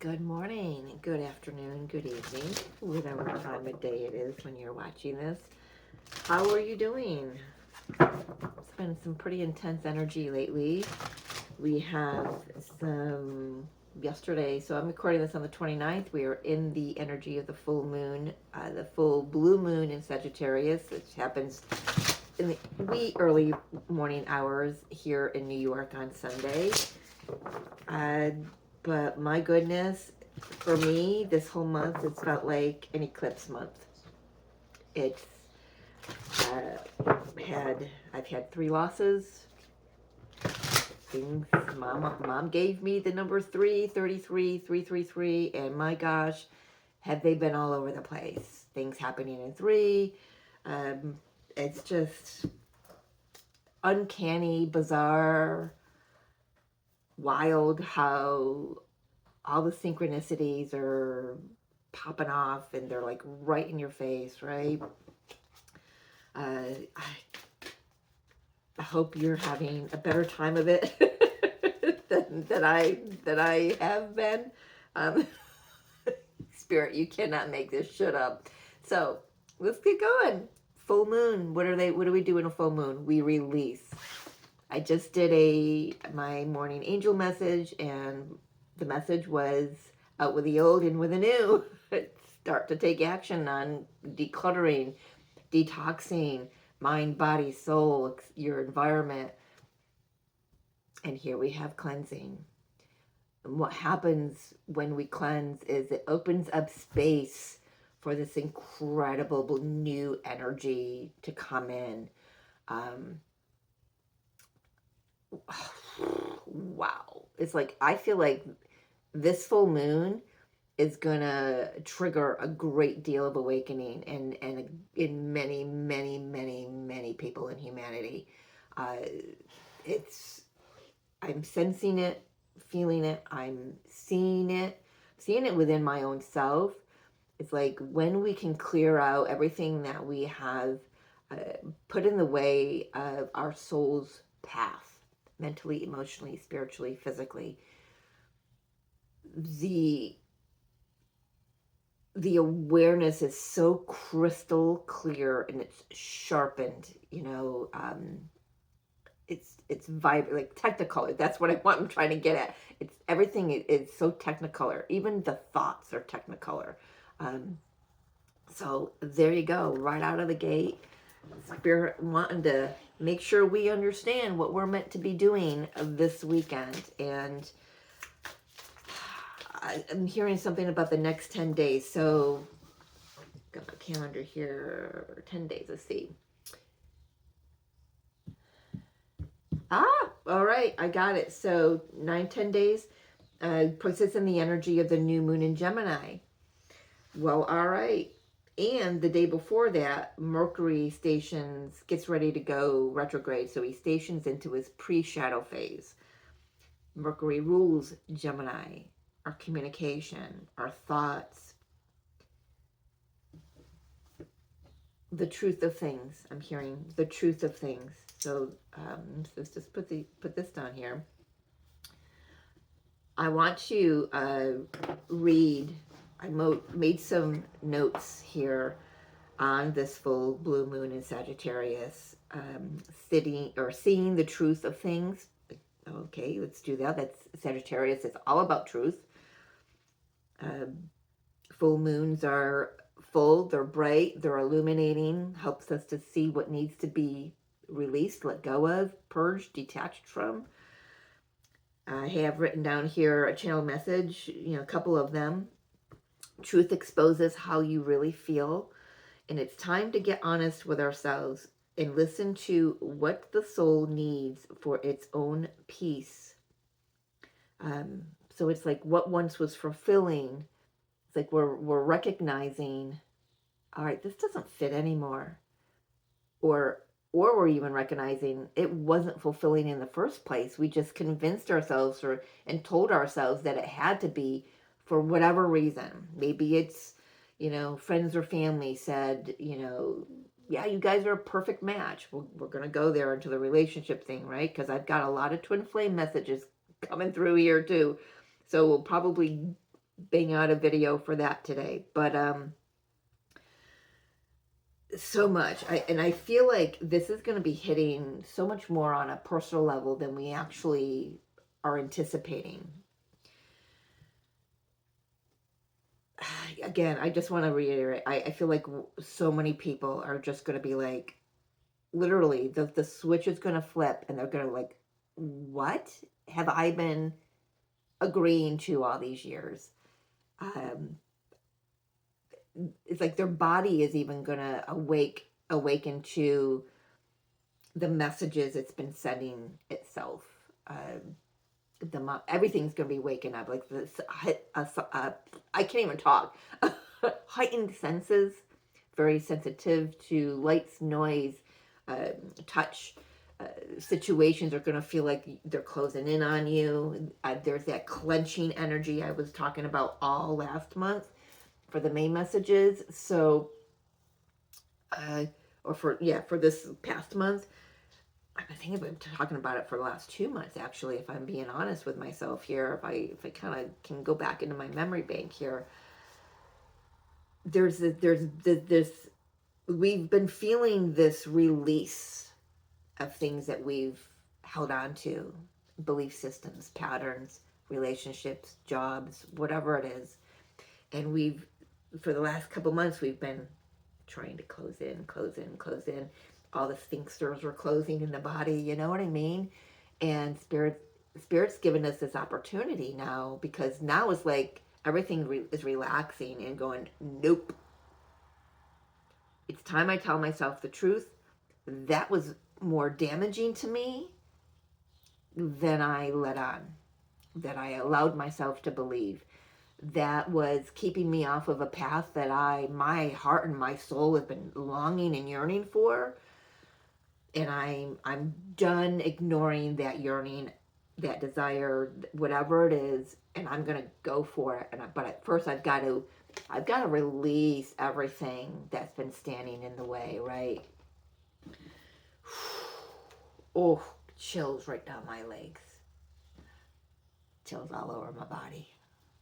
Good morning, good afternoon, good evening, whatever time of day it is when you're watching this. How are you doing? It's been some pretty intense energy lately. We have some yesterday, so I'm recording this on the 29th. We are in the energy of the full moon, the full blue moon in Sagittarius, which happens in the wee early morning hours here in New York on Sunday. But my goodness, for me, this whole month, it's felt like an eclipse month. It's I've had 3 losses. Things mom gave me the number 333, 333, and my gosh, have they been all over the place. Things happening in 3. It's just uncanny, bizarre, wild how all the synchronicities are popping off and they're like right in your face, right? I hope you're having a better time of it than I have been. Spirit, you cannot make this shit up. So let's get going. Full moon. What do we do in a full moon? We release. I just did my morning angel message, and the message was out with the old, in with the new. Start to take action on decluttering, detoxing, mind, body, soul, your environment. And here we have cleansing. And what happens when we cleanse is it opens up space for this incredible new energy to come in. Wow. It's like, I feel like this full moon is gonna trigger a great deal of awakening and in many people in humanity. I'm sensing it, feeling it, I'm seeing it within my own self. It's like when we can clear out everything that we have put in the way of our soul's path, mentally, emotionally, spiritually, physically, the awareness is so crystal clear and it's sharpened, it's vibrant, like technicolor. That's what I'm trying to get at. It's everything is so technicolor. Even the thoughts are technicolor. So there you go, right out of the gate. Spirit wanting to make sure we understand what we're meant to be doing this weekend. And I'm hearing something about the next 10 days. So, got my calendar here. 10 days, let's see. All right, I got it. So 9-10 days puts us in the energy of the new moon in Gemini. Well, all right. And the day before that, Mercury gets ready to go retrograde. So he stations into his pre-shadow phase. Mercury rules Gemini, our communication, our thoughts, the truth of things. I'm hearing the truth of things. So let's just put this down here. I want to read. I made some notes here on this full blue moon in Sagittarius, seeing the truth of things. Okay, let's do that. That's Sagittarius. It's all about truth. Full moons are full, they're bright, they're illuminating, helps us to see what needs to be released, let go of, purged, detached from. I have written down here a channel message, a couple of them. Truth exposes how you really feel, and it's time to get honest with ourselves and listen to what the soul needs for its own peace. So it's like what once was fulfilling. It's like we're recognizing, all right, this doesn't fit anymore. Or we're even recognizing it wasn't fulfilling in the first place. We just convinced ourselves and told ourselves that it had to be for whatever reason. Maybe it's, friends or family said, yeah, you guys are a perfect match. We're going to go there into the relationship thing, right? Because I've got a lot of twin flame messages coming through here too. So we'll probably bang out a video for that today. But so much. I feel like this is going to be hitting so much more on a personal level than we actually are anticipating. Again, I just want to reiterate, I feel like so many people are just going to be like, literally, the switch is going to flip and they're going to like, what have I been agreeing to all these years? It's like their body is even going to awaken to the messages it's been sending itself. Everything's going to be waking up, like this. I can't even talk. Heightened senses, very sensitive to lights, noise, touch. Situations are going to feel like they're closing in on you. There's that clenching energy I was talking about all last month for the May messages. So, for this past month. I think I've been talking about it for the last 2 months, actually, if I'm being honest with myself here. If I kind of can go back into my memory bank here, there's this, we've been feeling this release of things that we've held on to, belief systems, patterns, relationships, jobs, whatever it is. And for the last couple months, we've been trying to close in. All the sphincters were closing in the body, you know what I mean? And Spirit's given us this opportunity now, because now it's like everything is relaxing and going, nope. It's time I tell myself the truth. That was more damaging to me than I let on, that I allowed myself to believe. That was keeping me off of a path that my heart and my soul have been longing and yearning for. And I'm done ignoring that yearning, that desire, whatever it is, and I'm gonna go for it. But at first, I've got to release everything that's been standing in the way, right? Oh, chills right down my legs, chills all over my body.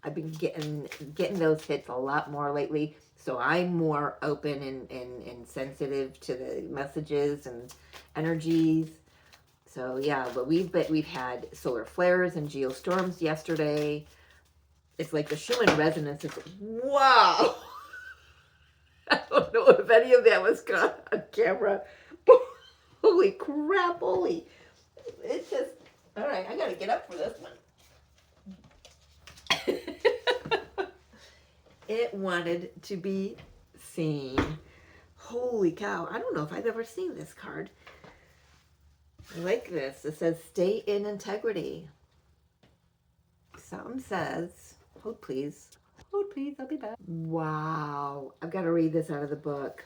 I've been getting those hits a lot more lately, so I'm more open and sensitive to the messages and energies. So yeah, but we've had solar flares and geostorms yesterday. It's like the Schumann resonance is, wow. I don't know if any of that was caught on camera. Holy crap, it's just, all right, I gotta get up for this one. It wanted to be seen. Holy cow. I don't know if I've ever seen this card. I like this. It says, stay in integrity. Something says, hold please, I'll be back. Wow. I've got to read this out of the book.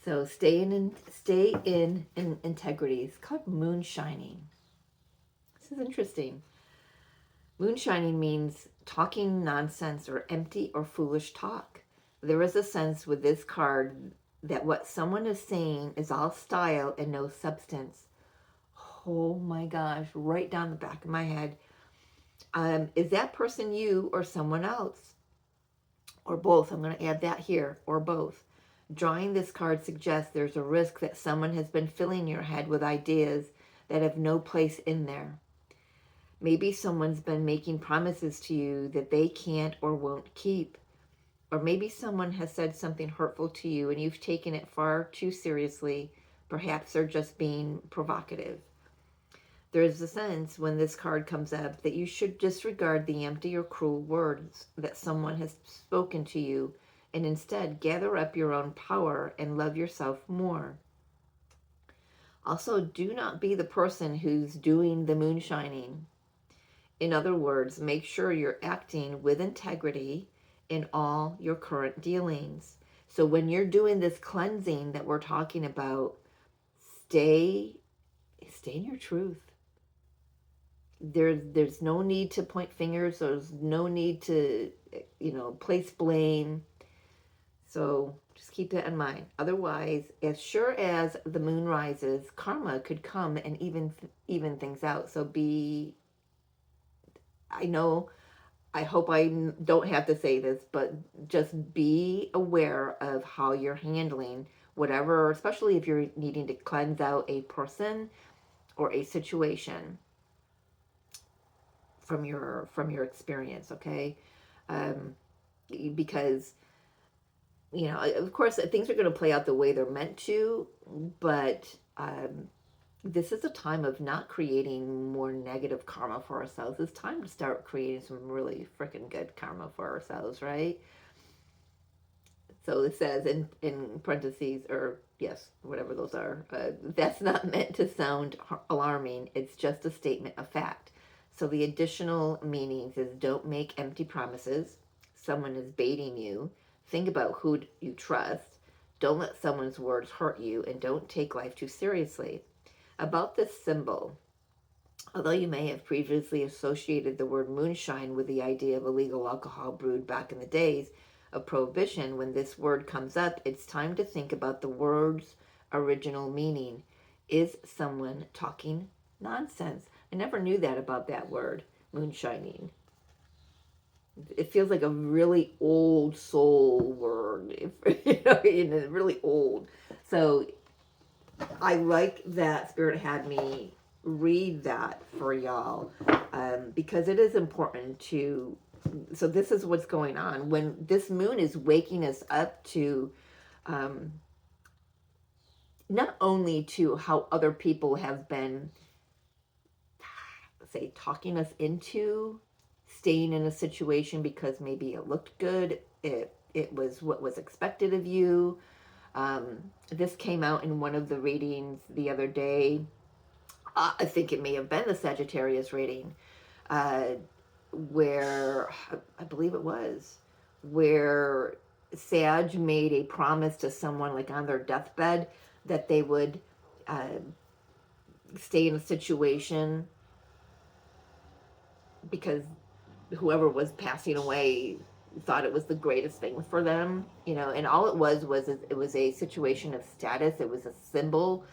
So stay in integrity. It's called moonshining. This is interesting. Moonshining means talking nonsense or empty or foolish talk. There is a sense with this card that what someone is saying is all style and no substance. Oh my gosh, right down the back of my head. Is that person you or someone else? Or both. I'm going to add that here, or both. Drawing this card suggests there's a risk that someone has been filling your head with ideas that have no place in there. Maybe someone's been making promises to you that they can't or won't keep. Or maybe someone has said something hurtful to you and you've taken it far too seriously. Perhaps they're just being provocative. There's a sense when this card comes up that you should disregard the empty or cruel words that someone has spoken to you and instead gather up your own power and love yourself more. Also, do not be the person who's doing the moonshining. In other words, make sure you're acting with integrity in all your current dealings. So when you're doing this cleansing that we're talking about, stay in your truth. There's no need to point fingers. There's no need to, place blame. So just keep that in mind. Otherwise, as sure as the moon rises, karma could come and even things out. So I know I hope I don't have to say this, but just be aware of how you're handling whatever, especially if you're needing to cleanse out a person or a situation from your experience, okay? Um, because of course, things are going to play out the way they're meant to, but this is a time of not creating more negative karma for ourselves. It's time to start creating some really freaking good karma for ourselves, right? So it says in parentheses, or yes, whatever those are, that's not meant to sound alarming. It's just a statement of fact. So the additional meanings is don't make empty promises. Someone is baiting you. Think about who you trust. Don't let someone's words hurt you, and don't take life too seriously. About this symbol, although you may have previously associated the word moonshine with the idea of illegal alcohol brewed back in the days of Prohibition, when this word comes up, it's time to think about the word's original meaning. Is someone talking nonsense? I never knew that about that word, moonshining. It feels like a really old soul word, really old. So I like that Spirit had me read that for y'all, because it is important to. So this is what's going on when this moon is waking us up to, not only to how other people have been, say, talking us into staying in a situation because maybe it looked good, it was what was expected of you. This came out in one of the readings the other day. I think it may have been the Sagittarius reading, where I believe it was, where Sag made a promise to someone, like on their deathbed, that they would stay in a situation because whoever was passing away thought it was the greatest thing for them, and all it was it was a situation of status. It was a symbol.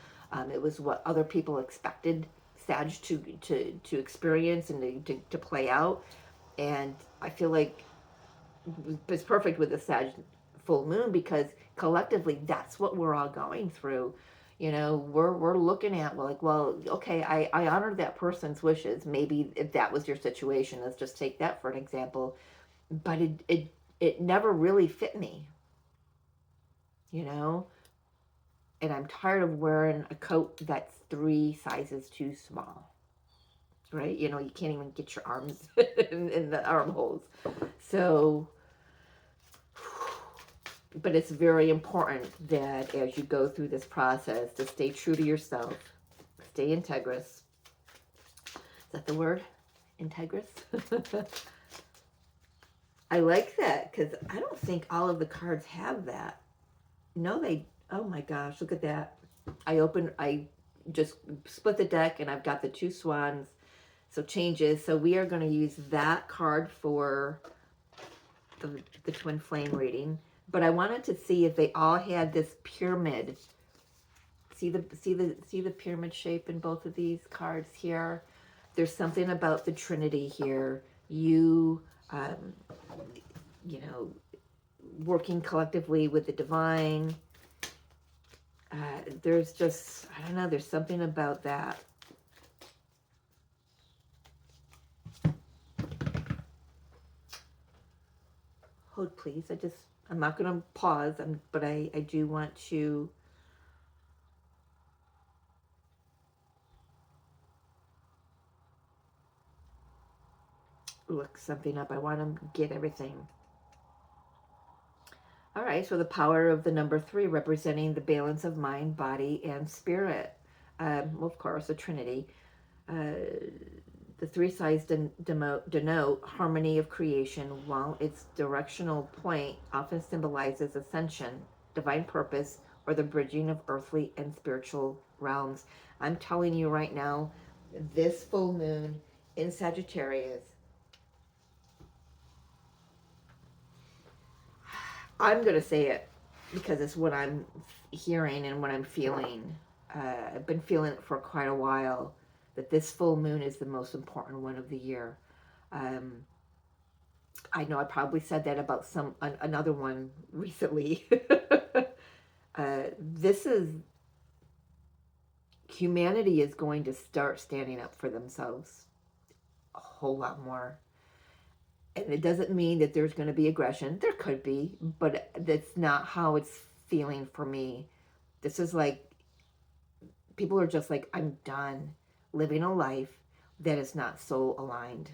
It was what other people expected Sag to experience and to play out. And I feel like it's perfect with the Sag full moon, because collectively that's what we're all going through. We're looking at, well, okay, I honored that person's wishes. Maybe if that was your situation, let's just take that for an example. But it never really fit me, and I'm tired of wearing a coat that's 3 sizes too small, right? You can't even get your arms in the armholes. So, but it's very important that as you go through this process to stay true to yourself, stay integrous. Is that the word? Integrous? I like that, because I don't think all of the cards have that. No, oh my gosh, look at that. I just split the deck and I've got the 2 swans. So changes. So we are going to use that card for the twin flame reading. But I wanted to see if they all had this pyramid. See the pyramid shape in both of these cards here. There's something about the Trinity here. Working collectively with the divine. There's just, I don't know, there's something about that. Hold, please. I'm not going to pause, but I do want to look something up. I want to get everything. All right, so the power of the number 3, representing the balance of mind, body, and spirit. Well, of course, the Trinity. The 3 sides denote harmony of creation, while its directional point often symbolizes ascension, divine purpose, or the bridging of earthly and spiritual realms. I'm telling you right now, this full moon in Sagittarius, I'm going to say it because it's what I'm hearing and what I'm feeling. I've been feeling it for quite a while, that this full moon is the most important one of the year. I know I probably said that about another one recently. This is, humanity is going to start standing up for themselves a whole lot more. And it doesn't mean that there's going to be aggression. There could be, but that's not how it's feeling for me. This is like, people are just like, I'm done living a life that is not soul aligned.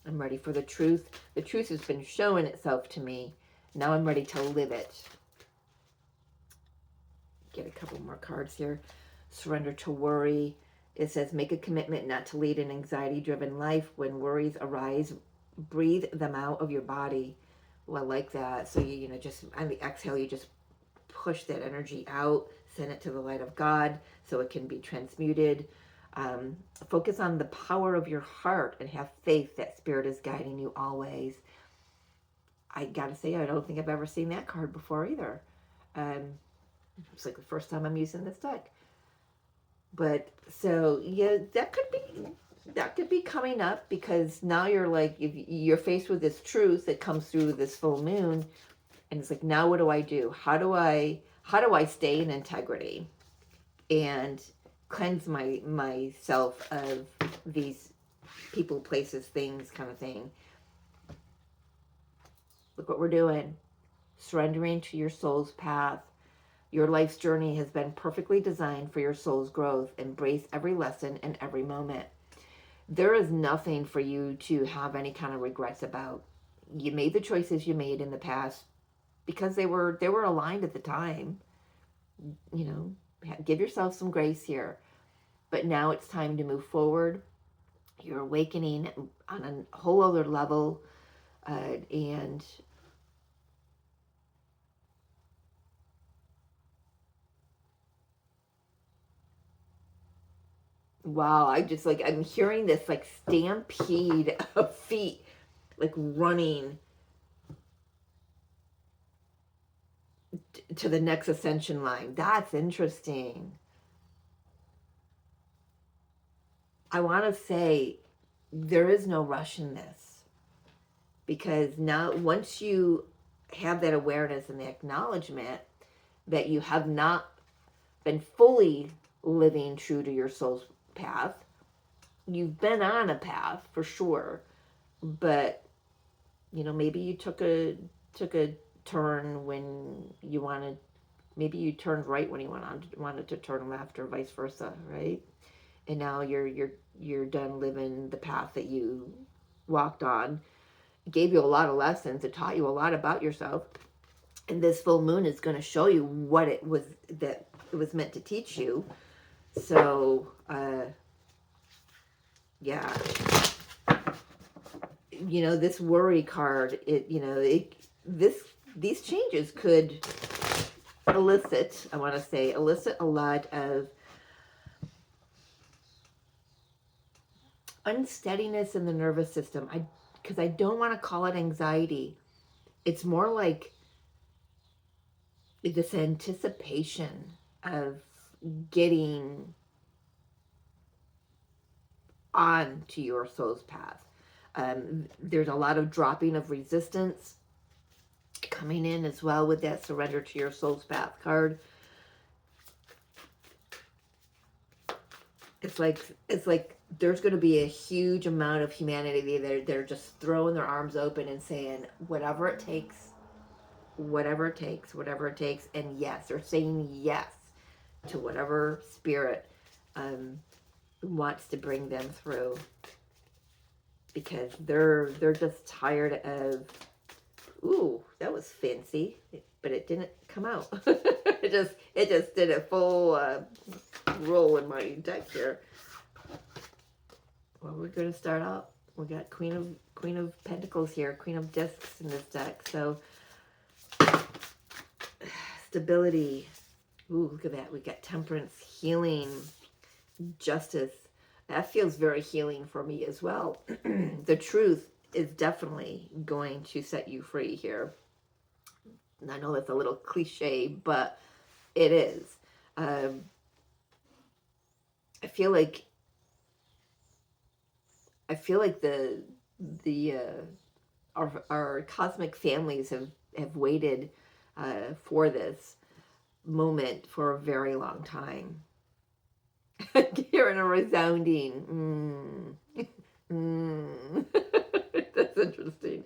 I'm ready for the truth. The truth has been showing itself to me. Now I'm ready to live it. Get a couple more cards here. Surrender to worry. It says, make a commitment not to lead an anxiety-driven life. When worries arise, breathe them out of your body. Well, I like that. So you know, just on the exhale, you just push that energy out, send it to the light of God so it can be transmuted. Focus on the power of your heart and have faith that Spirit is guiding you always. I gotta say, I don't think I've ever seen that card before either. It's like the first time I'm using this deck. But so yeah, that could be coming up, because now you're like, if you're faced with this truth that comes through this full moon, and it's like, now what do I do? How do I stay in integrity and cleanse myself of these people, places, things, kind of thing? Look what we're doing. Surrendering to your soul's path. Your life's journey has been perfectly designed for your soul's growth. Embrace every lesson and every moment. There is nothing for you to have any kind of regrets about. You made the choices you made in the past because they were aligned at the time. You know, give yourself some grace here. But now it's time to move forward. You're awakening on a whole other level, and wow, I'm hearing this like stampede of feet, like running to the next ascension line. That's interesting. I want to say there is no rush in this, because now once you have that awareness and the acknowledgement that you have not been fully living true to your soul's path, you've been on a path for sure, but you know, maybe you took a turn when you wanted, maybe you turned right when you wanted to turn left, or vice versa, right? And now you're done living the path that you walked on. It gave you a lot of lessons. It taught you a lot about yourself. And this full moon is going to show you what it was that it was meant to teach you. So, yeah. You know, this worry card, these changes could elicit a lot of unsteadiness in the nervous system. Because I don't want to call it anxiety. It's more like this anticipation of getting on to your soul's path. There's a lot of dropping of resistance coming in as well with that surrender to your soul's path card. It's like there's going to be a huge amount of humanity that they're just throwing their arms open and saying, whatever it takes, whatever it takes, whatever it takes. And yes, they're saying yes to whatever spirit wants to bring them through, because they're just tired of, ooh, that was fancy, but it didn't come out. it just did a full roll in my deck here. Well, we're going to start out. We got Queen of Pentacles here, Queen of Discs in this deck. So stability. Ooh, look at that. We got Temperance, healing, Justice. That feels very healing for me as well. The truth is definitely going to set you free here. And I know that's a little cliche, but it is. I feel like the our cosmic families have waited for this moment for a very long time. Hearing a resounding That's interesting.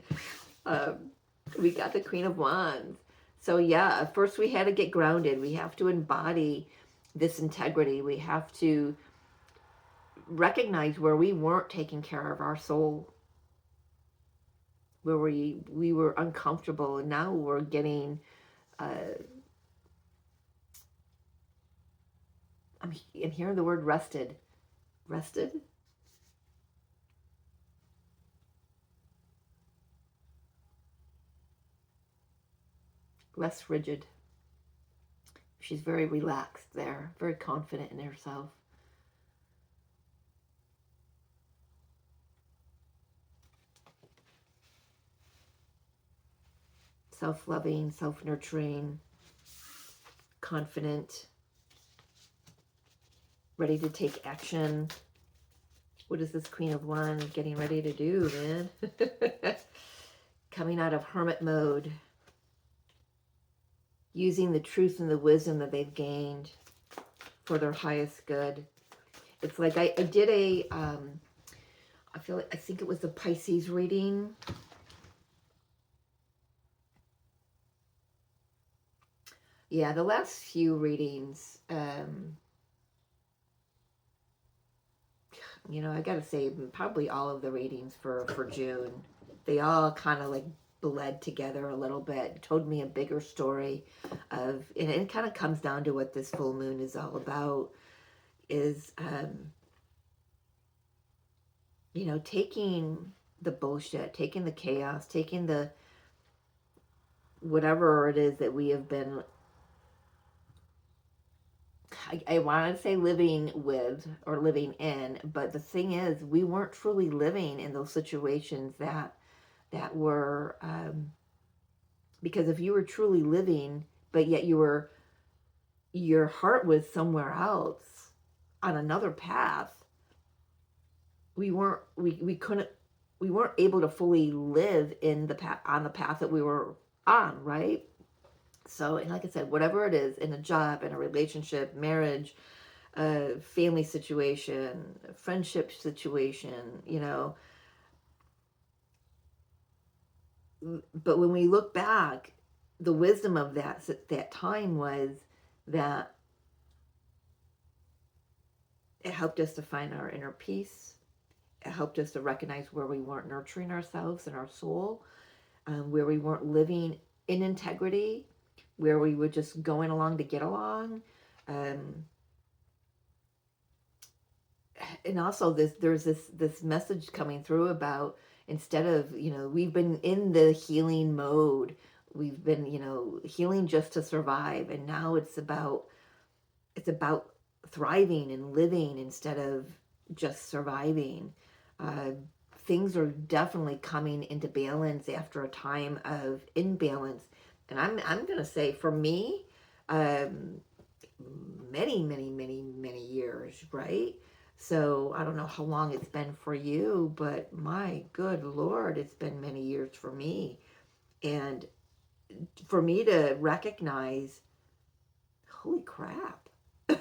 We got the Queen of Wands. So yeah, first we had to get grounded. We have to embody this integrity. We have to recognize where we weren't taking care of our soul, where we were uncomfortable, and now we're getting I'm hearing the word rested. Rested? Less rigid. She's very relaxed there, very confident in herself. Self-loving, self-nurturing, confident, ready to take action. What is this Queen of Wands getting ready to do, man? Coming out of hermit mode, using the truth and the wisdom that they've gained for their highest good. It's like I did a, I think it was the Pisces reading. Yeah, the last few readings, you know, I gotta say, probably all of the readings for June, they all kind of like bled together a little bit, told me a bigger story of, and it kind of comes down to what this full moon is all about, is, you know, taking the bullshit, taking the chaos, taking the, whatever it is that we have been, I want to say living with or living in, but the thing is, we weren't truly living in those situations that were, because if you were truly living, but yet your heart was somewhere else on another path, we weren't able to fully live in the path, on the path that we were on, right? So, and like I said, whatever it is, in a job, in a relationship, marriage, family situation, friendship situation, you know. But when we look back, the wisdom of that time was that it helped us to find our inner peace. It helped us to recognize where we weren't nurturing ourselves and our soul, where we weren't living in integrity, where we were just going along to get along. And also there's this message coming through about, instead of, you know, we've been in the healing mode, we've been, you know, healing just to survive, and now it's about thriving and living instead of just surviving. Things are definitely coming into balance after a time of imbalance, and I'm gonna say, for me, many years, right? So I don't know how long it's been for you, but my good Lord, it's been many years for me. And for me to recognize, holy crap. I'm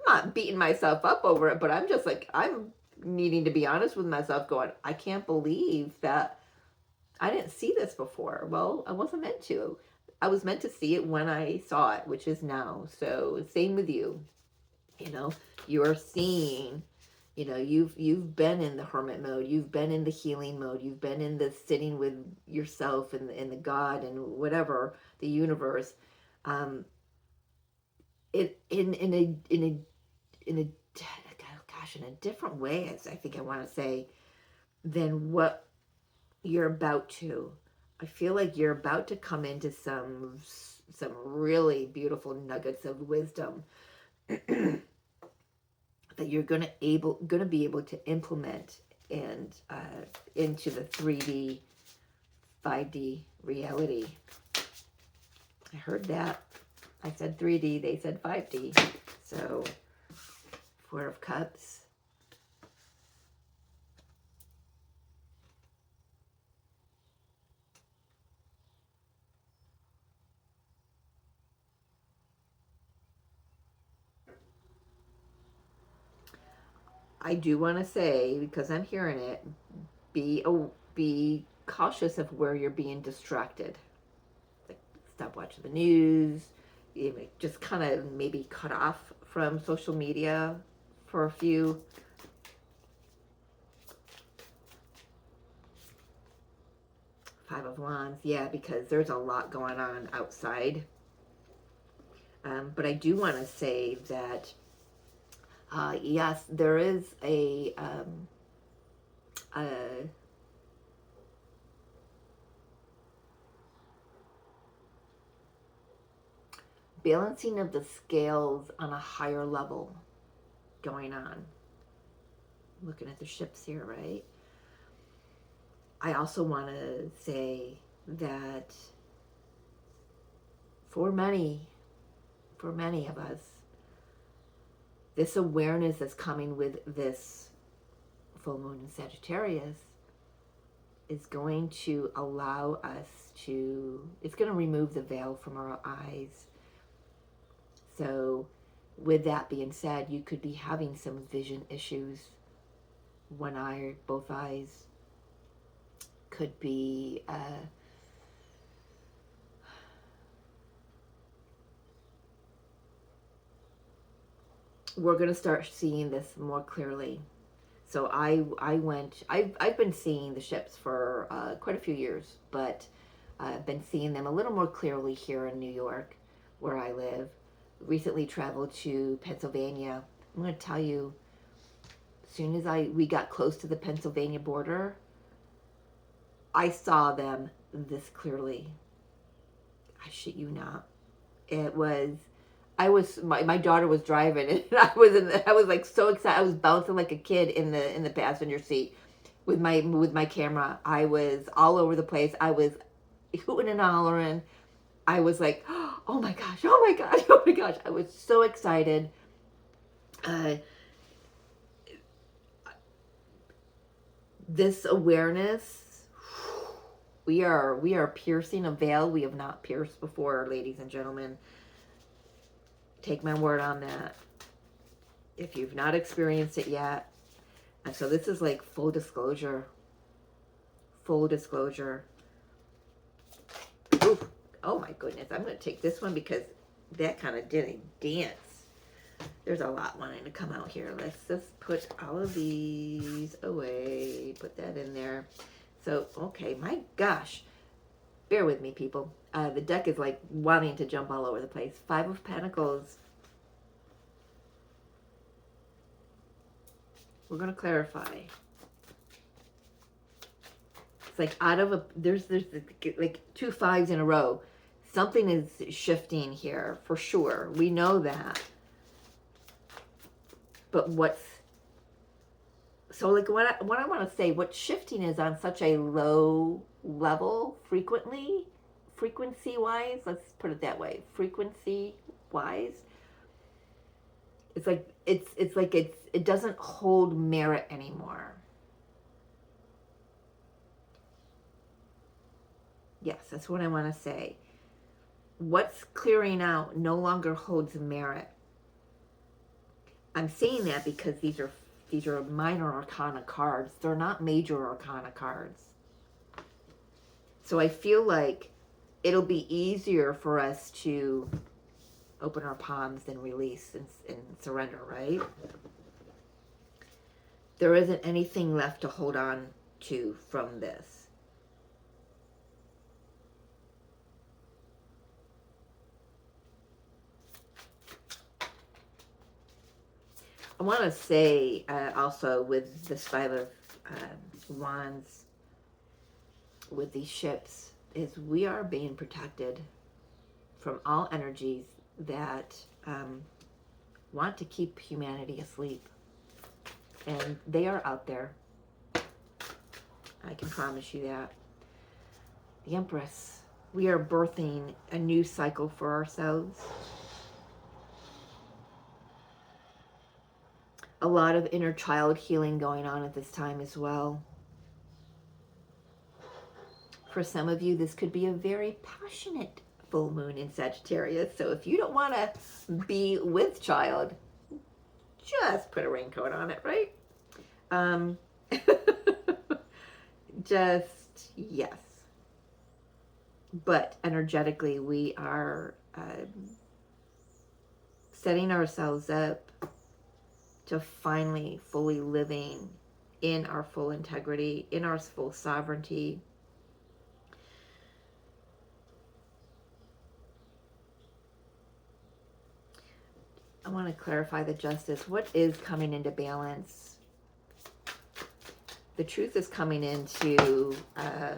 not beating myself up over it, but I'm just like, I'm needing to be honest with myself, going, I can't believe that I didn't see this before. Well, I wasn't meant to. I was meant to see it when I saw it, which is now. So same with you. You know, you're seeing, you know, you've been in the hermit mode, you've been in the healing mode, you've been in the sitting with yourself and the God and whatever, the universe, it in a gosh, in a different way, as I think I want to say, than what you're about to. I feel like you're about to come into some really beautiful nuggets of wisdom that you're gonna be able to implement and into the 3D, 5D reality. I heard that. I said 3D, they said 5D. So, Four of Cups. I do want to say, because I'm hearing it, be cautious of where you're being distracted. Like, stop watching the news. Just kind of maybe cut off from social media for a few. Five of Wands, yeah, because there's a lot going on outside. But I do want to say that, yes, there is a balancing of the scales on a higher level going on. Looking at the ships here, right? I also want to say that for many of us, this awareness that's coming with this full moon in Sagittarius is going to allow us to, it's going to remove the veil from our eyes. So with that being said, you could be having some vision issues. One eye or both eyes could be we're going to start seeing this more clearly. So I've been seeing the ships for quite a few years, but I've been seeing them a little more clearly here in New York, where I live. Recently traveled to Pennsylvania. I'm going to tell you, as soon as we got close to the Pennsylvania border, I saw them this clearly. I shit you not. It was, my daughter was driving, and I was like so excited. I was bouncing like a kid in the passenger seat with my camera. I was all over the place. I was hooting and hollering. I was like, oh my gosh, oh my gosh, oh my gosh. I was so excited. This awareness, we are piercing a veil we have not pierced before, ladies and gentlemen. Take my word on that. If you've not experienced it yet. And so this is like full disclosure. Full disclosure. Ooh. Oh my goodness, I'm going to take this one because that kind of did a dance. There's a lot wanting to come out here. Let's just put all of these away. Put that in there. So, okay, my gosh. Bear with me, people. The deck is like wanting to jump all over the place. Five of Pentacles. We're going to clarify. It's like out of there's like two fives in a row. Something is shifting here for sure. We know that. But so like what I want to say, what's shifting is on such a low level frequency wise. Let's put it that way. Frequency wise. It's like it doesn't hold merit anymore. Yes, that's what I want to say. What's clearing out no longer holds merit. I'm saying that because these are minor arcana cards. They're not major arcana cards. So I feel like it'll be easier for us to open our palms and release and surrender, right? There isn't anything left to hold on to from this. I want to say also with this Five of Wands, with these ships, is we are being protected from all energies that want to keep humanity asleep. And they are out there. I can promise you that. The Empress. We are birthing a new cycle for ourselves. A lot of inner child healing going on at this time as well. For some of you, this could be a very passionate full moon in Sagittarius. So if you don't want to be with child, just put a raincoat on it, right? Um, just, yes. But energetically, we are setting ourselves up to finally fully living in our full integrity, in our full sovereignty. I want to clarify the justice. What is coming into balance? The truth is coming into, I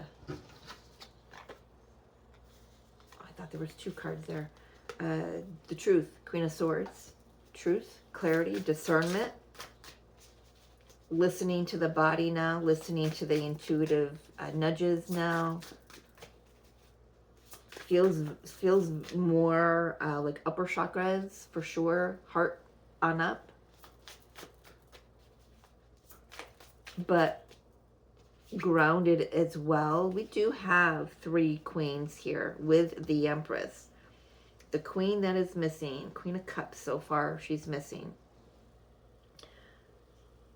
thought there was 2 cards there. The truth, Queen of Swords. Truth, clarity, discernment. Listening to the body now, listening to the intuitive nudges now. Feels more like upper chakras for sure, heart on up. But grounded as well. We do have 3 queens here with the Empress. The queen that is missing, Queen of Cups so far, she's missing.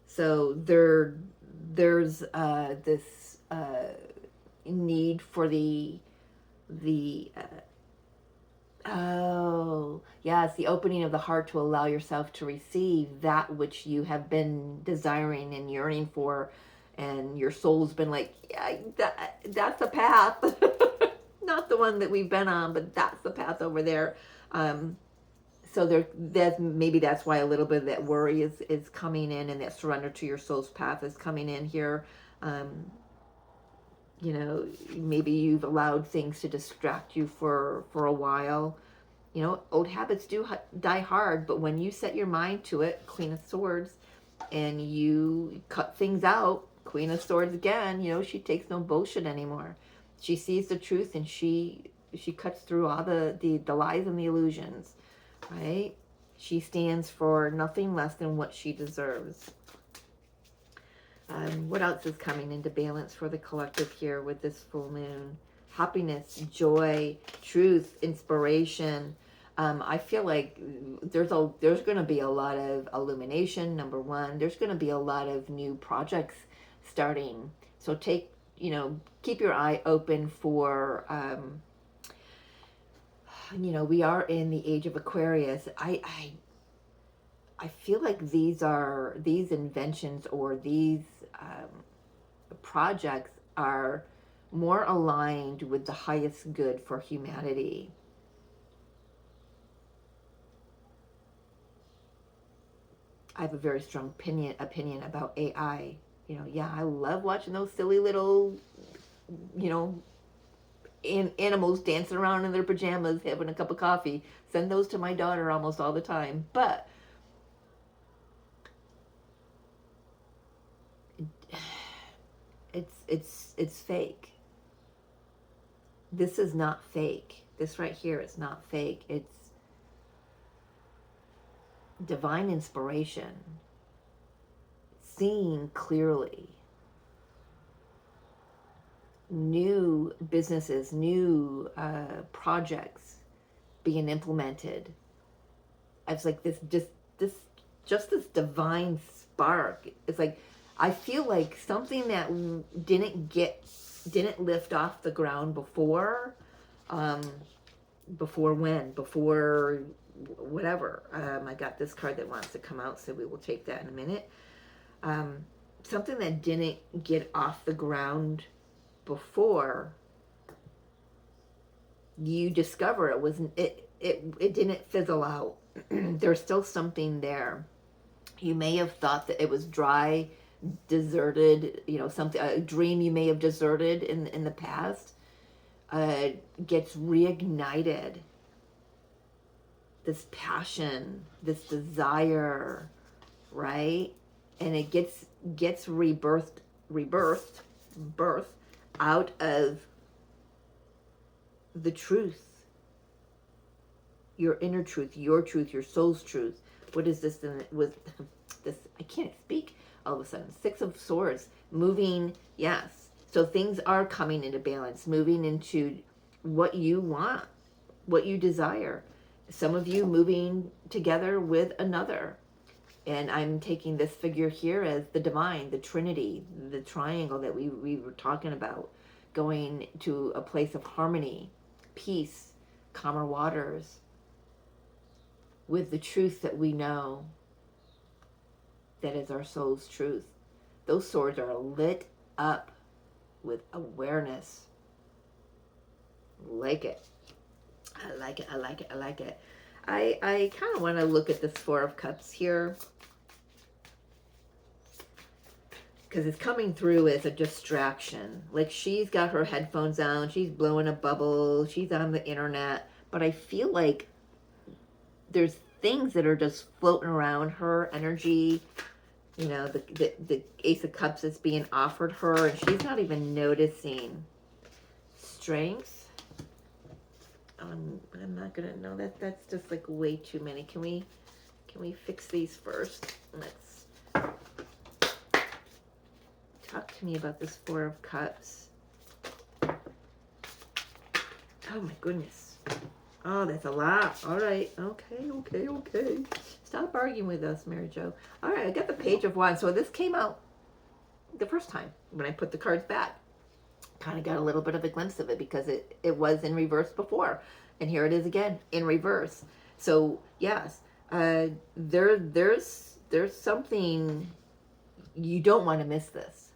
So there's this need for the oh yes, the opening of the heart to allow yourself to receive that which you have been desiring and yearning for, and your soul's been like, yeah, that's the path. Not the one that we've been on, but that's the path over there. So maybe that's why a little bit of that worry is coming in, and that surrender to your soul's path is coming in here. You know, maybe you've allowed things to distract you for a while. You know, old habits do die hard, but when you set your mind to it, Queen of Swords, and you cut things out, Queen of Swords again, you know, she takes no bullshit anymore. She sees the truth, and she cuts through all the lies and the illusions, right? She stands for nothing less than what she deserves. What else is coming into balance for the collective here with this full moon? Happiness, joy, truth, inspiration. I feel like there's going to be a lot of illumination, number one. There's going to be a lot of new projects starting. So keep your eye open for, we are in the age of Aquarius. I feel like these inventions or these projects are more aligned with the highest good for humanity. I have a very strong opinion about AI. I love watching those silly little, animals dancing around in their pajamas, having a cup of coffee. Send those to my daughter almost all the time. But it's fake. This is not fake. This right here is not fake. It's divine inspiration. Seeing clearly. New businesses, new projects being implemented. It's like this divine spark. It's like, I feel like something that didn't lift off the ground before, before whatever. I got this card that wants to come out, so we will take that in a minute. Something that didn't get off the ground before, you discover it didn't fizzle out. There's still something there. You may have thought that it was dry, deserted, something, a dream you may have deserted in the past, gets reignited. This passion, this desire, right? And it gets rebirthed out of the truth, your inner truth, your soul's truth. What is this with this? I can't speak all of a sudden. 6 of Swords, moving, yes. So things are coming into balance, moving into what you want, what you desire. Some of you moving together with another. And I'm taking this figure here as the divine, the Trinity, the triangle that we were talking about, going to a place of harmony, peace, calmer waters, with the truth that we know, that is our soul's truth. Those swords are lit up with awareness. Like it. I like it. I like it. I like it. I kind of want to look at this Four of Cups here, because it's coming through as a distraction. Like, she's got her headphones on, she's blowing a bubble, she's on the internet, but I feel like there's things that are just floating around her energy. You know, the Ace of Cups is being offered her, and she's not even noticing. Strength. But I'm not gonna know that. That's just like way too many. Can we fix these first? Let's talk to me about this Four of Cups. Oh my goodness. Oh, that's a lot. All right. Okay. Stop arguing with us, Mary Jo. All right, I got the Page of Wands. So this came out the first time when I put the cards back. Kind of got a little bit of a glimpse of it because it was in reverse before. And here it is again in reverse. So yes, there's something, you don't want to miss this.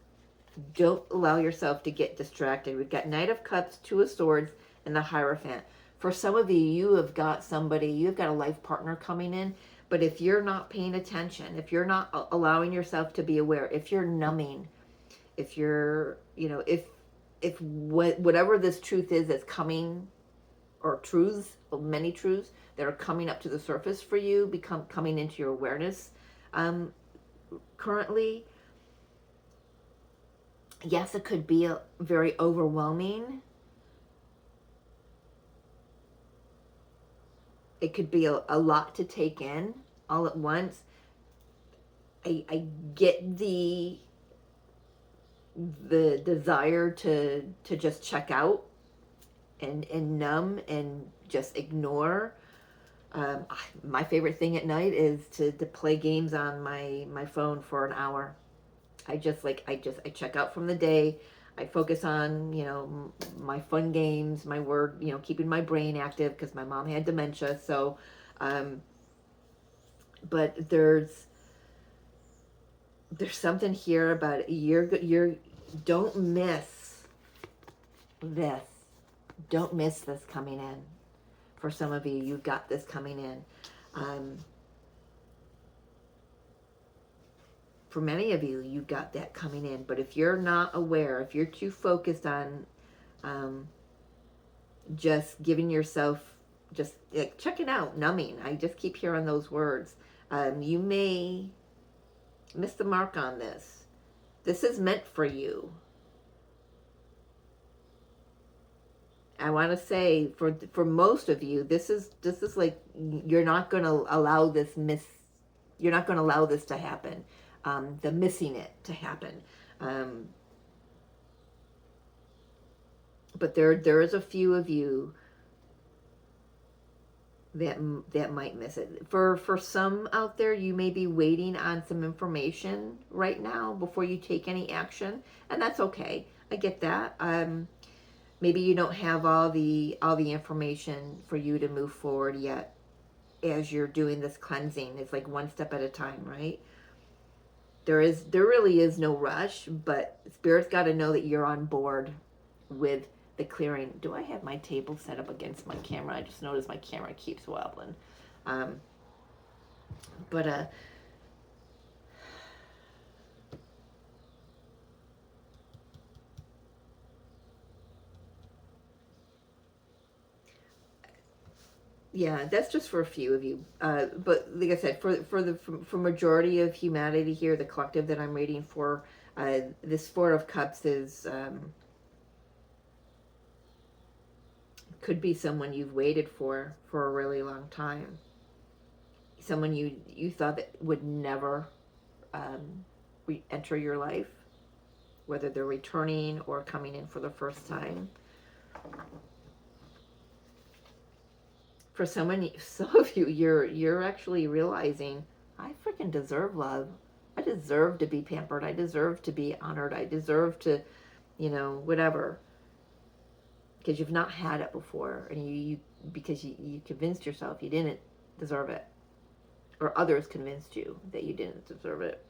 Don't allow yourself to get distracted. We've got Knight of Cups, Two of Swords, and the Hierophant. For some of you, you have got a life partner coming in. But if you're not paying attention, if you're not allowing yourself to be aware, if you're numbing, if you're, if whatever this truth is that's coming, or truths, or many truths that are coming up to the surface for you, coming into your awareness currently, yes, it could be very overwhelming. It could be a lot to take in all at once. I get the desire to just check out and numb and just ignore. My favorite thing at night is to play games on my phone for an hour. I check out from the day. I focus on, my fun games, my word, keeping my brain active because my mom had dementia. So, but there's something here about don't miss this. Don't miss this coming in. For some of you, you've got this coming in. For many of you, you've got that coming in. But if you're not aware, if you're too focused on just giving yourself, just like checking out, numbing, I just keep hearing those words, you may miss the mark on this. This is meant for you. I want to say for most of you, this is like, you're not going to allow this to happen. The missing it to happen. But there is a few of you that might miss it. For some out there, you may be waiting on some information right now before you take any action, and that's okay. I get that. Maybe you don't have all the information for you to move forward yet as you're doing this cleansing. It's like one step at a time, right? There really is no rush, but Spirit's got to know that you're on board with the clearing. Do I have my table set up against my camera? I just noticed my camera keeps wobbling. Yeah, that's just for a few of you. But like I said, for majority of humanity here, the collective that I'm reading for, this Four of Cups is could be someone you've waited for a really long time. Someone you thought that would never enter your life, whether they're returning or coming in for the first time. For some of you, you're actually realizing I freaking deserve love. I deserve to be pampered. I deserve to be honored. I deserve to, whatever. Because you've not had it before, and because you convinced yourself you didn't deserve it, or others convinced you that you didn't deserve it.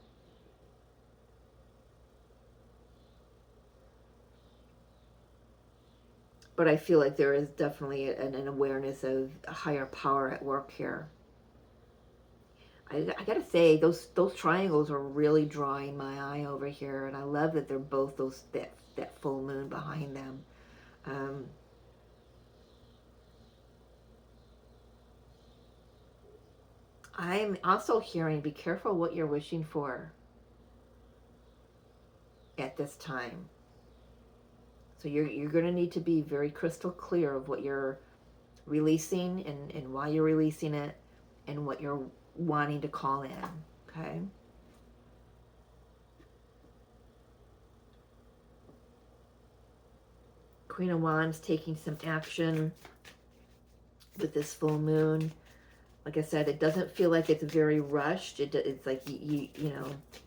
But I feel like there is definitely an awareness of a higher power at work here. I gotta say, those triangles are really drawing my eye over here, and I love that they're both that full moon behind them. Um, I'm also hearing, be careful what you're wishing for at this time. So you're going to need to be very crystal clear of what you're releasing, and why you're releasing it, and what you're wanting to call in. Okay. Queen of Wands taking some action with this full moon. Like I said, it doesn't feel like it's very rushed. It's like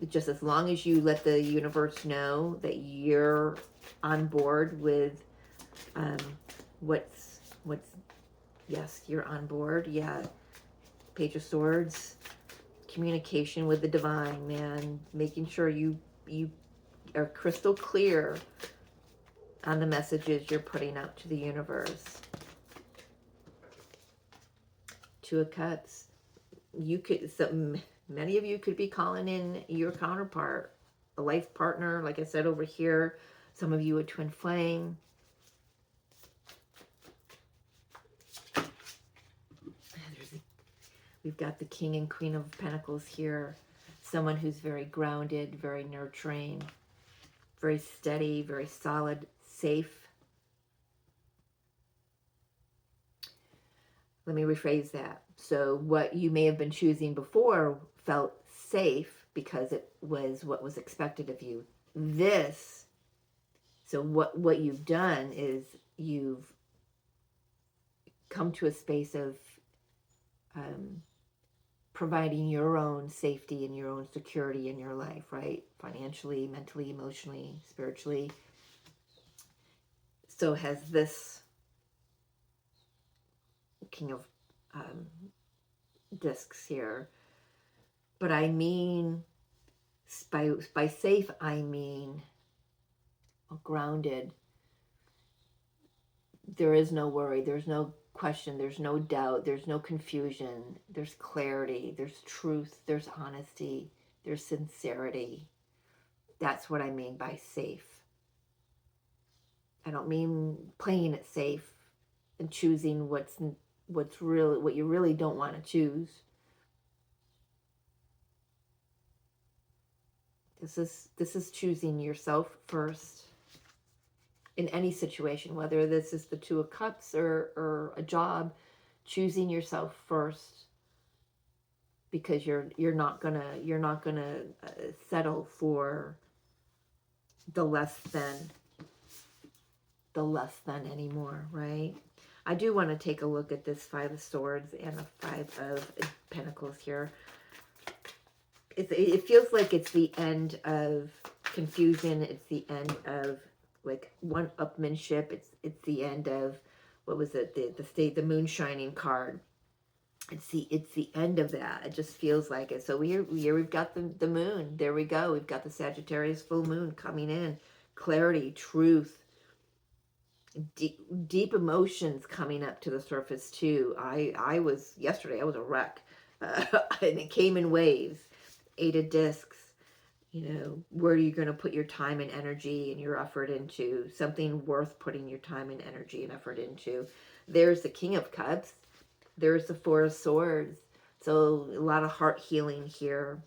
just as long as you let the universe know that you're on board with what's yes, you're on board. Yeah. Page of Swords, communication with the divine, man, making sure you are crystal clear on the messages you're putting out to the universe. Two of Cups. Many of you could be calling in your counterpart, a life partner, like I said over here. Some of you a twin flame. We've got the King and Queen of Pentacles here. Someone who's very grounded, very nurturing, very steady, very solid, safe. Let me rephrase that. So what you may have been choosing before felt safe because it was what was expected of you. So what you've done is you've come to a space of providing your own safety and your own security in your life, right? Financially, mentally, emotionally, spiritually. So has this King of Discs here. But I mean, by safe, I mean grounded. There is no worry. There's no question. There's no doubt. There's no confusion. There's clarity. There's truth. There's honesty. There's sincerity. That's what I mean by safe. I don't mean playing it safe and choosing what you really don't want to choose. This is choosing yourself first in any situation, whether this is the Two of Cups or a job. Choosing yourself first, because you're not gonna settle for the less than anymore, right? I do want to take a look at this Five of Swords and the Five of Pentacles here. It feels like it's the end of confusion. It's the end of like one-upmanship. It's the end of, what was it? The moon shining card. It's the end of that. It just feels like it. So we've got the moon. There we go. We've got the Sagittarius full moon coming in. Clarity, truth, deep emotions coming up to the surface too. Yesterday I was a wreck, and it came in waves. Eight of Discs. Where are you going to put your time and energy and your effort into? Something worth putting your time and energy and effort into. There's the King of Cups. There's the Four of Swords. So a lot of heart healing here.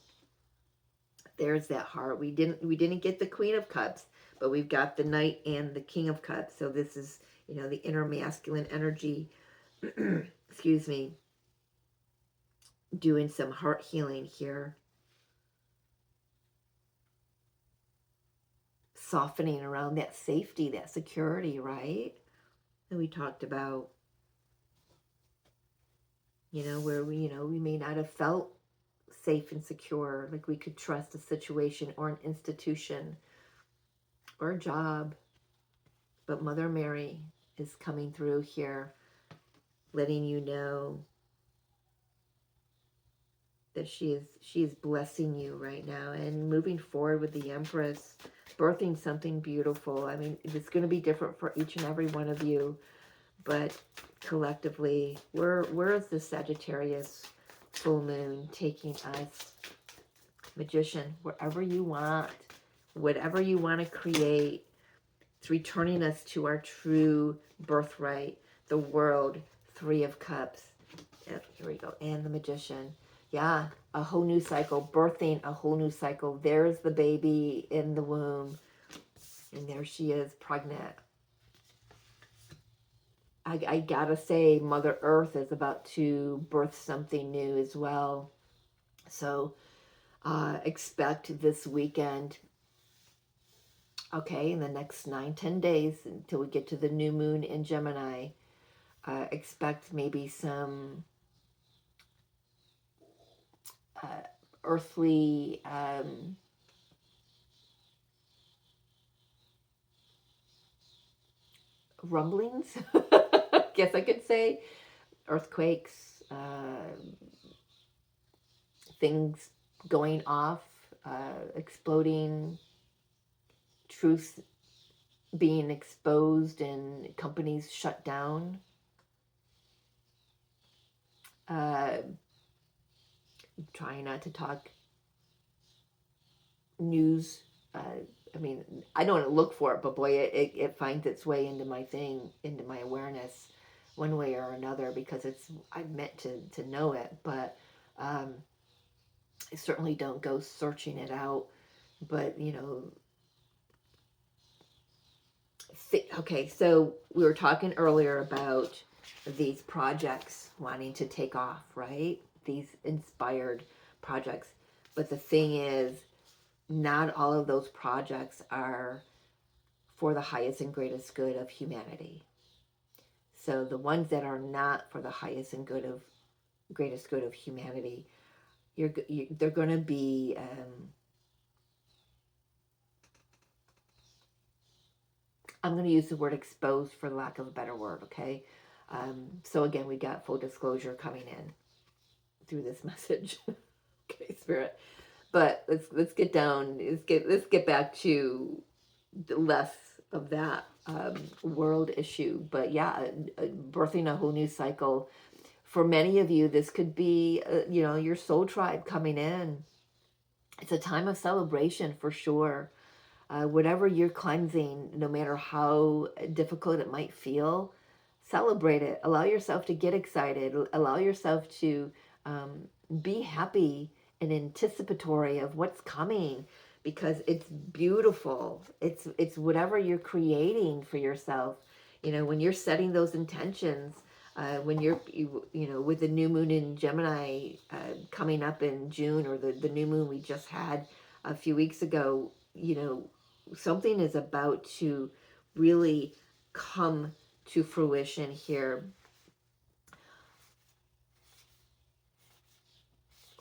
There's that heart. We didn't get the Queen of Cups, but we've got the Knight and the King of Cups. So this is, the inner masculine energy, excuse me, doing some heart healing here. Softening around that safety, that security, right? That we talked about. Where we may not have felt safe and secure, like we could trust a situation or an institution or a job. But Mother Mary is coming through here, letting you know that she is blessing you right now and moving forward with the Empress, birthing something beautiful. I mean, it's going to be different for each and every one of you, but collectively, where is the Sagittarius full moon taking us? Magician, wherever you want, whatever you want to create, it's returning us to our true birthright, the world, 3 of Cups. Yep, here we go. And the Magician. Yeah, a whole new cycle, birthing a whole new cycle. There's the baby in the womb, and there she is, pregnant. I gotta say, Mother Earth is about to birth something new as well. So expect this weekend, okay, in the next 9-10 days until we get to the new moon in Gemini, expect maybe some earthly rumblings, guess I could say, earthquakes, things going off, exploding, truth being exposed and companies shut down. Trying not to talk news. I mean, I don't look for it, but boy, it finds its way into my thing, into my awareness, one way or another, because I meant to know it, but I certainly don't go searching it out. But okay, so we were talking earlier about these projects wanting to take off, right? These inspired projects. But the thing is, not all of those projects are for the highest and greatest good of humanity. So the ones that are not for the highest and greatest good of humanity, they're going to be I'm going to use the word exposed for lack of a better word, okay? So again, we got full disclosure coming in through this message. Okay, Spirit. But let's get down. Let's get back to less of that world issue. But yeah, birthing a whole new cycle. For many of you, this could be your soul tribe coming in. It's a time of celebration for sure. Whatever you're cleansing, no matter how difficult it might feel, celebrate it. Allow yourself to get excited. Allow yourself to be happy and anticipatory of what's coming, because it's beautiful. It's whatever you're creating for yourself. When you're setting those intentions, when you're with the new moon in Gemini coming up in June, or the new moon we just had a few weeks ago, something is about to really come to fruition here.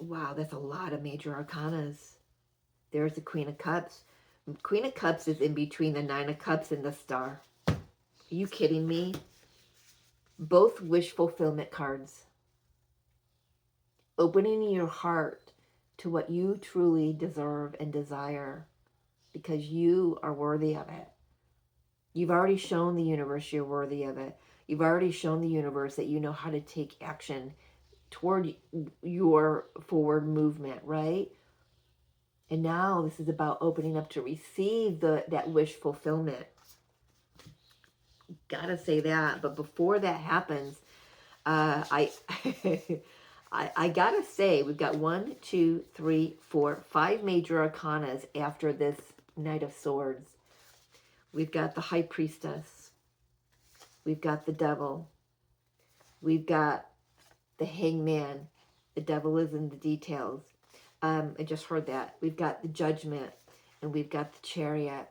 Wow, that's a lot of major arcanas. There's the Queen of Cups. Queen of Cups is in between the Nine of Cups and the Star. Are you kidding me? Both wish fulfillment cards. Opening your heart to what you truly deserve and desire, because you are worthy of it. You've already shown the universe you're worthy of it. You've already shown the universe that you know how to take action toward your forward movement, right? And now this is about opening up to receive that wish fulfillment. Gotta say that. But before that happens, I I gotta say, we've got 1, 2, 3, 4, 5 major arcanas after this Knight of Swords. We've got the High Priestess. We've got the Devil. We've got the Hangman. The Devil is in the details. I just heard that. We've got the Judgment, and we've got the Chariot.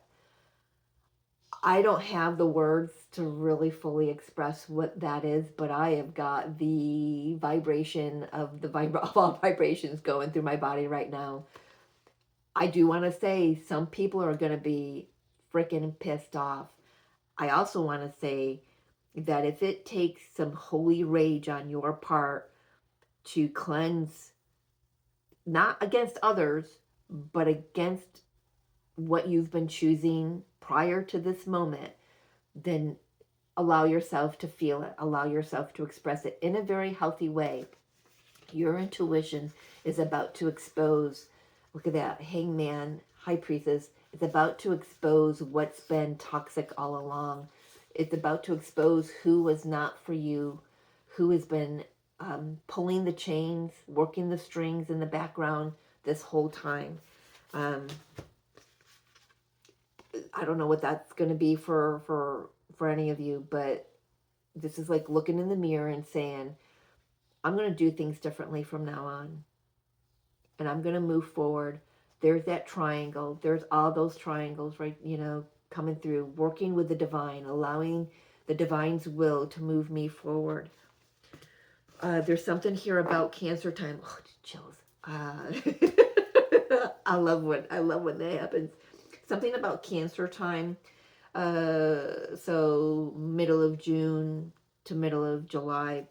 I don't have the words to really fully express what that is, but I have got the vibration of of all vibrations going through my body right now. I do want to say some people are going to be freaking pissed off. I also want to say that if it takes some holy rage on your part to cleanse, not against others, but against what you've been choosing prior to this moment, then allow yourself to feel it, allow yourself to express it in a very healthy way. Your intuition is about to expose, look at that, hangman, high priestess, it's about to expose what's been toxic all along. It's about to expose who was not for you, who has been pulling the chains, working the strings in the background this whole time. I don't know what that's going to be for any of you, but this is like looking in the mirror and saying, I'm going to do things differently from now on. And I'm going to move forward. There's that triangle. There's all those triangles, right? You know, coming through, working with the divine, allowing the divine's will to move me forward. There's something here about Cancer time. Oh, chills. I love when that happens. Something about Cancer time. So middle of June to middle of July.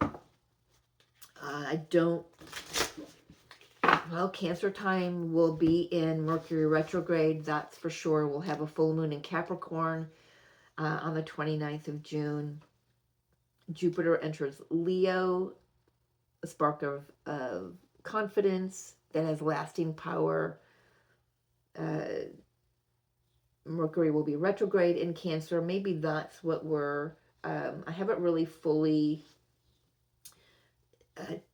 Well, Cancer time will be in Mercury retrograde, that's for sure. We'll have a full moon in Capricorn on the 29th of June. Jupiter enters Leo, a spark of confidence that has lasting power. Mercury will be retrograde in Cancer. Maybe that's what I haven't really fully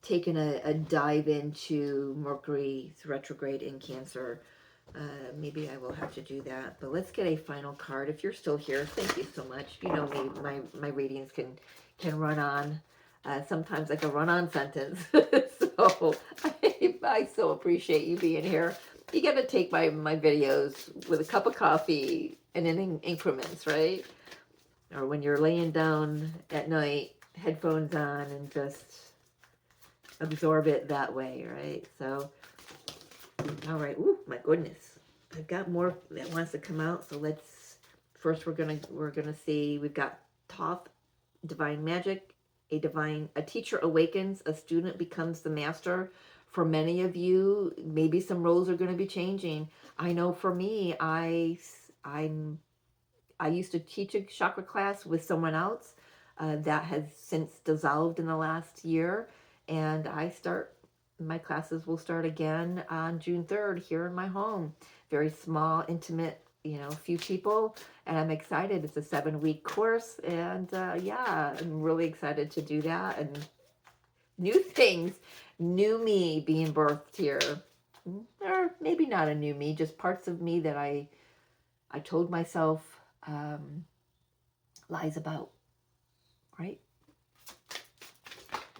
taken a dive into Mercury's retrograde in Cancer. Maybe I will have to do that. But let's get a final card. If you're still here, thank you so much. You know me, my readings can run on. Sometimes like a run-on sentence. So I so appreciate you being here. You got to take my videos with a cup of coffee and in increments, right? Or when you're laying down at night, headphones on, and just absorb it that way, right? So, all right. Ooh, my goodness, I've got more that wants to come out. So let's first we're gonna see. We've got Thoth, divine magic, a teacher awakens, a student becomes the master. For many of you, maybe some roles are going to be changing. I know for me, I used to teach a chakra class with someone else that has since dissolved in the last year. And my classes will start again on June 3rd here in my home. Very small, intimate, few people. And I'm excited. It's a 7-week course. And yeah, I'm really excited to do that. And new things, new me being birthed here. Or maybe not a new me, just parts of me that I told myself lies about, right?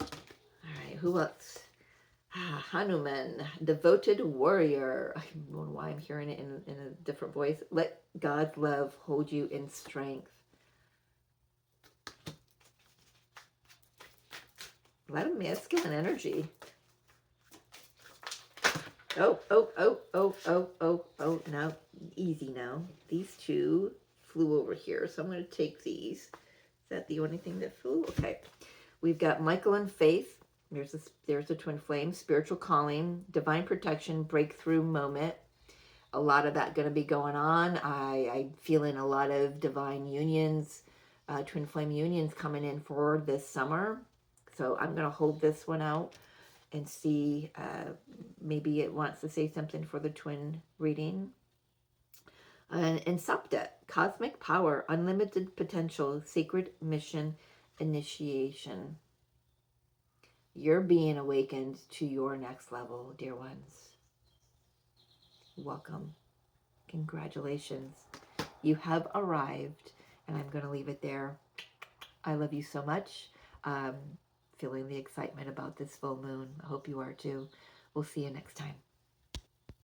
All right, who else? Hanuman, devoted warrior. I don't know why I'm hearing it in a different voice. Let God's love hold you in strength. A lot of masculine energy. Oh, now, easy now. These two flew over here, so I'm going to take these. Is that the only thing that flew? Okay. We've got Michael and Faith. There's the twin flame. Spiritual calling, divine protection, breakthrough moment. A lot of that going to be going on. I'm feeling a lot of divine unions, twin flame unions coming in for this summer. So I'm going to hold this one out and see, maybe it wants to say something for the twin reading. And Sapta, cosmic power, unlimited potential, sacred mission, initiation. You're being awakened to your next level, dear ones. Welcome. Congratulations. You have arrived, and I'm going to leave it there. I love you so much. Feeling the excitement about this full moon. I hope you are too. We'll see you next time.